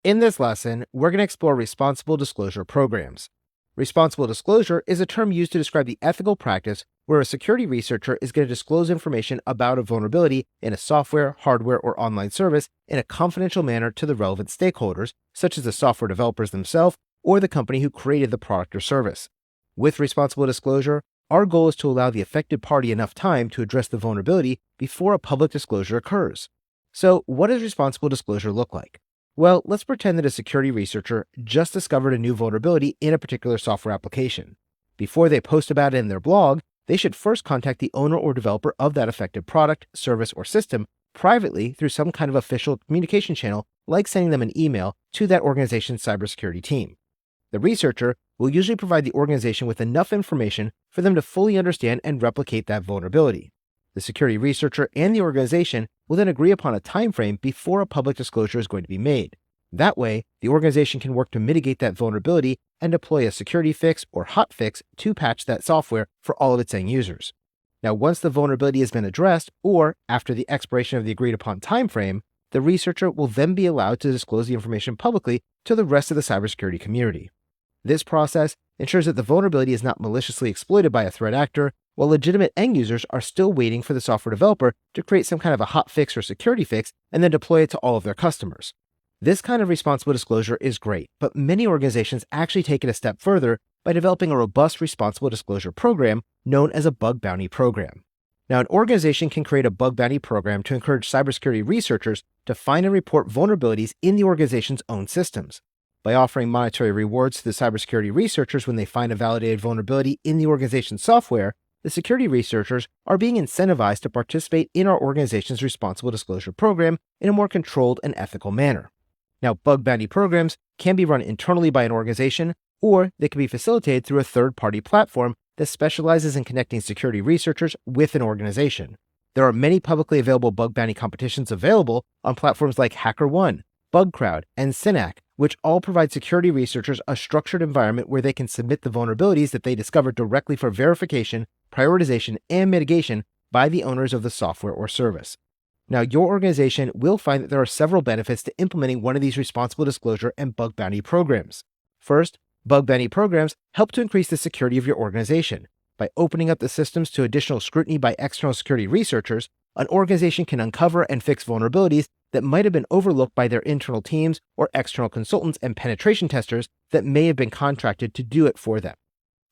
In this lesson, we're going to explore responsible disclosure programs. Responsible disclosure is a term used to describe the ethical practice where a security researcher is going to disclose information about a vulnerability in a software, hardware, or online service in a confidential manner to the relevant stakeholders, such as the software developers themselves or the company who created the product or service. With responsible disclosure, our goal is to allow the affected party enough time to address the vulnerability before a public disclosure occurs. So, what does responsible disclosure look like? Well, let's pretend that a security researcher just discovered a new vulnerability in a particular software application. Before they post about it in their blog, they should first contact the owner or developer of that affected product, service, or system privately through some kind of official communication channel, like sending them an email to that organization's cybersecurity team. The researcher will usually provide the organization with enough information for them to fully understand and replicate that vulnerability. The security researcher and the organization will then agree upon a time frame before a public disclosure is going to be made. That way, the organization can work to mitigate that vulnerability and deploy a security fix or hotfix to patch that software for all of its end users. Now, once the vulnerability has been addressed, or after the expiration of the agreed upon time frame, the researcher will then be allowed to disclose the information publicly to the rest of the cybersecurity community. This process ensures that the vulnerability is not maliciously exploited by a threat actor, while legitimate end users are still waiting for the software developer to create some kind of a hot fix or security fix and then deploy it to all of their customers. This kind of responsible disclosure is great, but many organizations actually take it a step further by developing a robust responsible disclosure program known as a bug bounty program. Now, an organization can create a bug bounty program to encourage cybersecurity researchers to find and report vulnerabilities in the organization's own systems. By offering monetary rewards to the cybersecurity researchers when they find a validated vulnerability in the organization's software, the security researchers are being incentivized to participate in our organization's responsible disclosure program in a more controlled and ethical manner. Now, bug bounty programs can be run internally by an organization, or they can be facilitated through a third-party platform that specializes in connecting security researchers with an organization. There are many publicly available bug bounty competitions available on platforms like HackerOne, BugCrowd, and Synack, which all provide security researchers a structured environment where they can submit the vulnerabilities that they discover directly for verification, prioritization, and mitigation by the owners of the software or service. Now, your organization will find that there are several benefits to implementing one of these responsible disclosure and bug bounty programs. First, bug bounty programs help to increase the security of your organization. By opening up the systems to additional scrutiny by external security researchers, an organization can uncover and fix vulnerabilities that might have been overlooked by their internal teams or external consultants and penetration testers that may have been contracted to do it for them.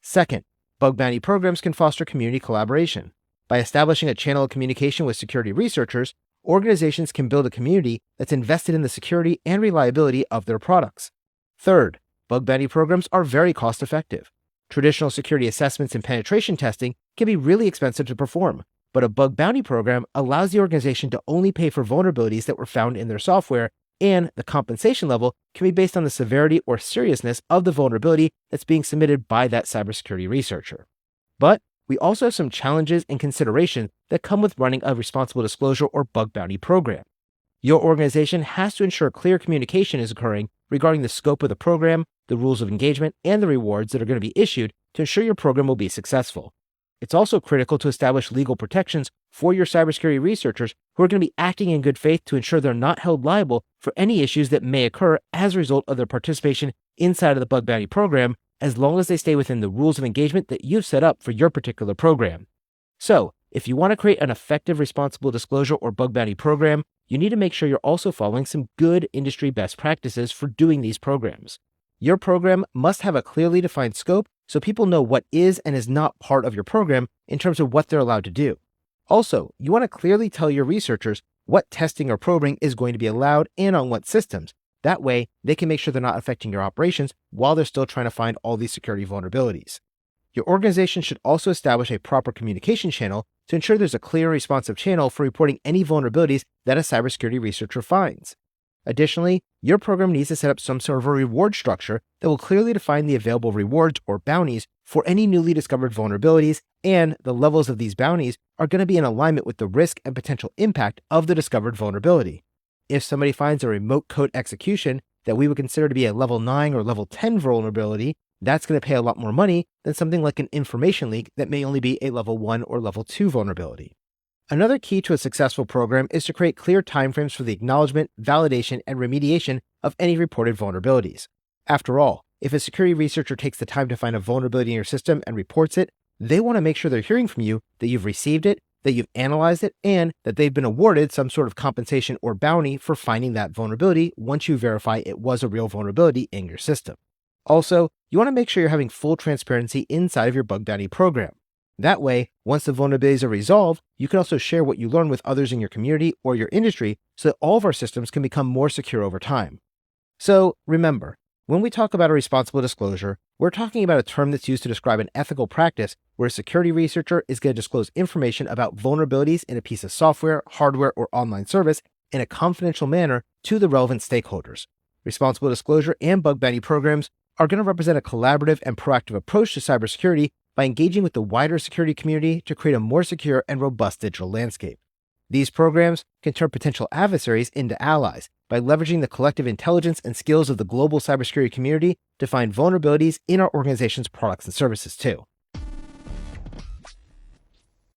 Second, bug bounty programs can foster community collaboration. By establishing a channel of communication with security researchers, organizations can build a community that's invested in the security and reliability of their products. Third, bug bounty programs are very cost-effective. Traditional security assessments and penetration testing can be really expensive to perform, but a bug bounty program allows the organization to only pay for vulnerabilities that were found in their software, and the compensation level can be based on the severity or seriousness of the vulnerability that's being submitted by that cybersecurity researcher. But we also have some challenges and considerations that come with running a responsible disclosure or bug bounty program. Your organization has to ensure clear communication is occurring regarding the scope of the program, the rules of engagement, and the rewards that are going to be issued to ensure your program will be successful. It's also critical to establish legal protections for your cybersecurity researchers who are going to be acting in good faith to ensure they're not held liable for any issues that may occur as a result of their participation inside of the bug bounty program, as long as they stay within the rules of engagement that you've set up for your particular program. So, if you want to create an effective responsible disclosure or bug bounty program, you need to make sure you're also following some good industry best practices for doing these programs. Your program must have a clearly defined scope so people know what is and is not part of your program in terms of what they're allowed to do. Also, you want to clearly tell your researchers what testing or probing is going to be allowed and on what systems. That way, they can make sure they're not affecting your operations while they're still trying to find all these security vulnerabilities. Your organization should also establish a proper communication channel to ensure there's a clear, responsive channel for reporting any vulnerabilities that a cybersecurity researcher finds. Additionally, your program needs to set up some sort of a reward structure that will clearly define the available rewards or bounties for any newly discovered vulnerabilities, and the levels of these bounties are going to be in alignment with the risk and potential impact of the discovered vulnerability. If somebody finds a remote code execution that we would consider to be a level 9 or level 10 vulnerability, that's going to pay a lot more money than something like an information leak that may only be a level 1 or level 2 vulnerability. Another key to a successful program is to create clear timeframes for the acknowledgement, validation, and remediation of any reported vulnerabilities. After all, if a security researcher takes the time to find a vulnerability in your system and reports it, they want to make sure they're hearing from you that you've received it, that you've analyzed it, and that they've been awarded some sort of compensation or bounty for finding that vulnerability once you verify it was a real vulnerability in your system. Also, you want to make sure you're having full transparency inside of your bug bounty program. That way, once the vulnerabilities are resolved, you can also share what you learn with others in your community or your industry so that all of our systems can become more secure over time. So remember, when we talk about a responsible disclosure, we're talking about a term that's used to describe an ethical practice where a security researcher is going to disclose information about vulnerabilities in a piece of software, hardware, or online service in a confidential manner to the relevant stakeholders. Responsible disclosure and bug bounty programs are going to represent a collaborative and proactive approach to cybersecurity by engaging with the wider security community to create a more secure and robust digital landscape. These programs can turn potential adversaries into allies by leveraging the collective intelligence and skills of the global cybersecurity community to find vulnerabilities in our organization's products and services too.